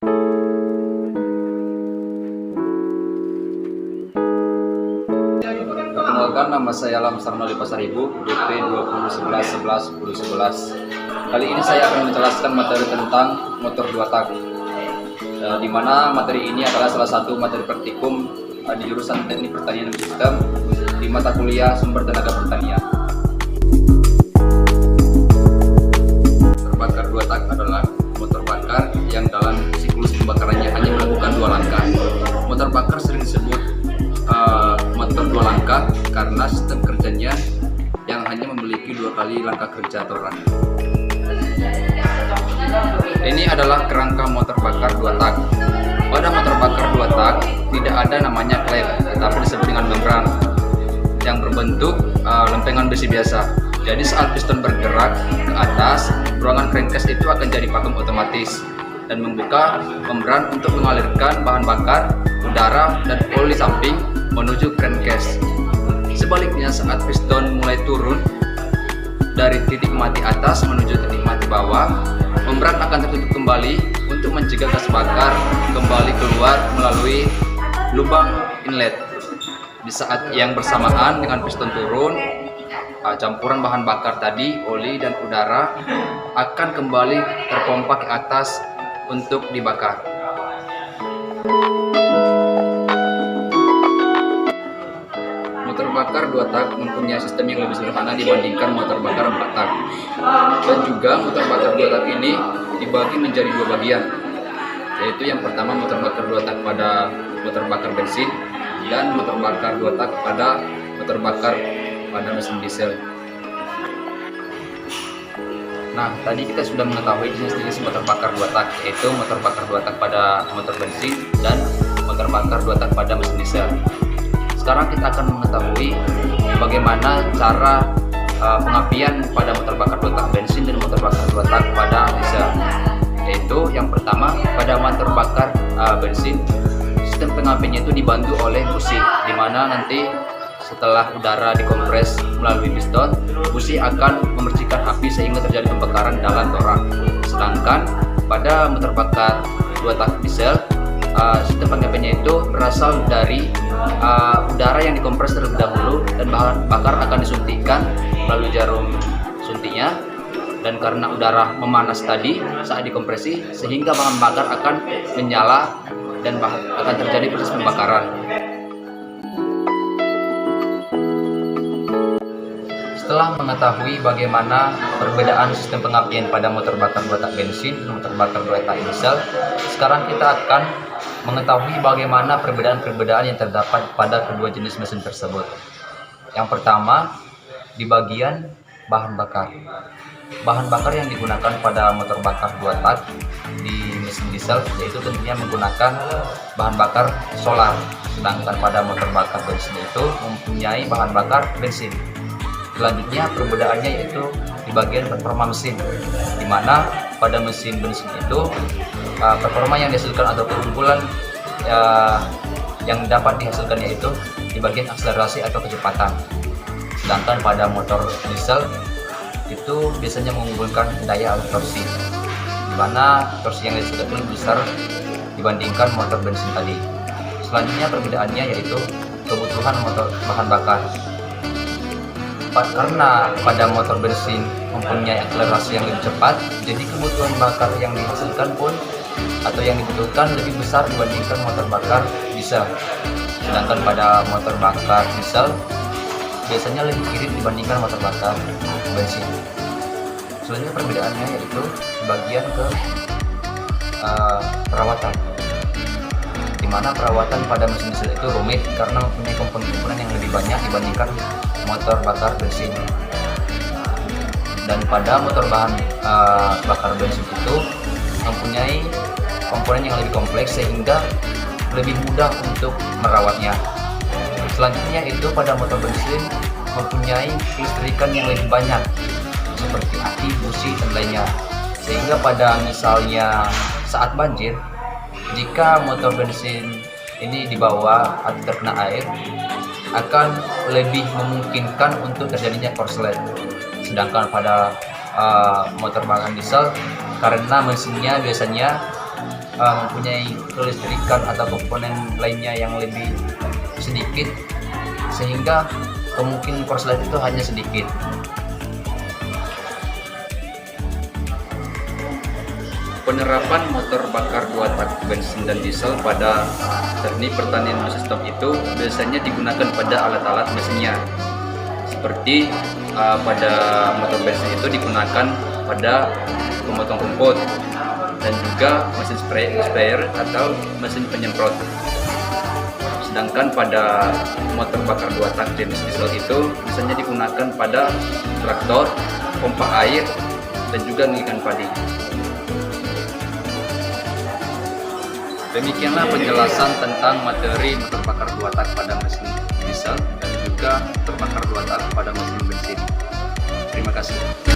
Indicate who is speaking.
Speaker 1: Perkenalkan, nama saya Alam Sarnoli Pasaribu, DP 2011111011. Kali ini saya akan menjelaskan materi tentang motor 2 tak, di mana materi ini adalah salah satu materi praktikum di jurusan Teknik Pertanian dan Sistem di mata kuliah Sumber Tenaga Pertanian. Motor bakar 2 tak adalah motor bakar yang dalam siklus pembakarannya hanya melakukan 2 langkah. Motor bakar sering disebut motor 2 langkah karena sistem kerjanya yang hanya memiliki 2 kali langkah kerja atau run. Ini adalah kerangka motor bakar 2 tak. Pada motor bakar 2 tak tidak ada namanya klep, tetapi disebut dengan membran yang berbentuk lempengan besi biasa. Jadi saat piston bergerak ke atas, ruangan crankcase itu akan jadi vakum otomatis dan membuka membran untuk mengalirkan bahan bakar, udara, dan oli samping menuju crankcase. Sebaliknya, saat piston mulai turun dari titik mati atas menuju titik mati bawah, membran akan tertutup kembali untuk mencegah gas bakar kembali keluar melalui lubang inlet. Di saat yang bersamaan dengan piston turun, campuran bahan bakar tadi, oli dan udara, akan kembali terpompa ke atas untuk dibakar. Motor bakar 2 tak mempunyai sistem yang lebih sederhana dibandingkan motor bakar 4 tak. Dan juga motor bakar 2 tak ini dibagi menjadi 2 bagian, yaitu yang pertama motor bakar 2 tak pada motor bakar bensin dan motor bakar 2 tak pada motor bakar pada mesin diesel. Nah, tadi kita sudah mengetahui jenis-jenis motor bakar 2 tak, yaitu motor bakar 2 tak pada motor bensin dan motor bakar 2 tak pada mesin diesel. Sekarang kita akan mengetahui bagaimana cara pengapian pada motor bakar 2 tak bensin dan motor bakar 2 tak pada diesel. Yaitu yang pertama, pada motor bakar bensin, sistem pengapiannya itu dibantu oleh busi, di mana nanti setelah udara dikompres melalui piston, busi akan memercikan api sehingga terjadi pembakaran dalam torak. Sedangkan pada motor bakar 2 tak diesel, sistem pengapiannya itu berasal dari udara yang dikompres terlebih dahulu dan bahan bakar akan disuntikkan melalui jarum suntiknya, dan karena udara memanas tadi saat dikompresi sehingga bahan bakar akan menyala dan akan terjadi proses pembakaran. Setelah mengetahui bagaimana perbedaan sistem pengapian pada motor bakar 2 tak bensin dan motor bakar 2 tak diesel, sekarang kita akan mengetahui bagaimana perbedaan-perbedaan yang terdapat pada kedua jenis mesin tersebut. Yang pertama, di bagian bahan bakar. Bahan bakar yang digunakan pada motor bakar 2 tak di mesin diesel yaitu tentunya menggunakan bahan bakar solar, sedangkan pada motor bakar bensin itu mempunyai bahan bakar bensin. Selanjutnya perbedaannya yaitu di bagian performa mesin, di mana pada mesin bensin itu performa yang dihasilkan atau keunggulan yang dapat dihasilkan yaitu di bagian akselerasi atau kecepatan. Sedangkan pada motor diesel itu biasanya mengunggulkan daya atau torsi, di mana torsi yang dihasilkan lebih besar dibandingkan motor bensin tadi. Selanjutnya perbedaannya yaitu kebutuhan motor bahan bakar. Karena pada motor bensin mempunyai akselerasi yang lebih cepat, jadi kebutuhan bakar yang dihasilkan pun atau yang dibutuhkan lebih besar dibandingkan motor bakar diesel. Sedangkan pada motor bakar diesel biasanya lebih irit dibandingkan motor bakar bensin. Selanjutnya perbedaannya yaitu bagian ke perawatan, di mana perawatan pada mesin diesel itu rumit karena mempunyai komponen-komponen yang lebih banyak dibandingkan motor bakar bensin. Dan pada motor bakar bensin itu mempunyai komponen yang lebih kompleks sehingga lebih mudah untuk merawatnya. Selanjutnya itu pada motor bensin mempunyai kelistrikan yang lebih banyak seperti aki, busi, dan lainnya, sehingga pada misalnya saat banjir, jika motor bensin ini dibawa atau terkena air, akan lebih memungkinkan untuk terjadinya korslet. Sedangkan pada motor bakar diesel, karena mesinnya biasanya mempunyai kelistrikan atau komponen lainnya yang lebih sedikit, sehingga kemungkinan korslet itu hanya sedikit. Penerapan motor bakar 2 tak bensin dan diesel pada teknik pertanian sistem itu biasanya digunakan pada alat-alat mesinnya, seperti pada motor bensin itu digunakan pada pemotong rumput dan juga mesin sprayer atau mesin penyemprot. Sedangkan pada motor bakar 2 tak jenis diesel itu biasanya digunakan pada traktor, pompa air, dan juga mengikat padi. Demikianlah penjelasan tentang materi motor bakar 2 tak pada mesin diesel dan juga motor bakar 2 tak pada mesin bensin. Terima kasih.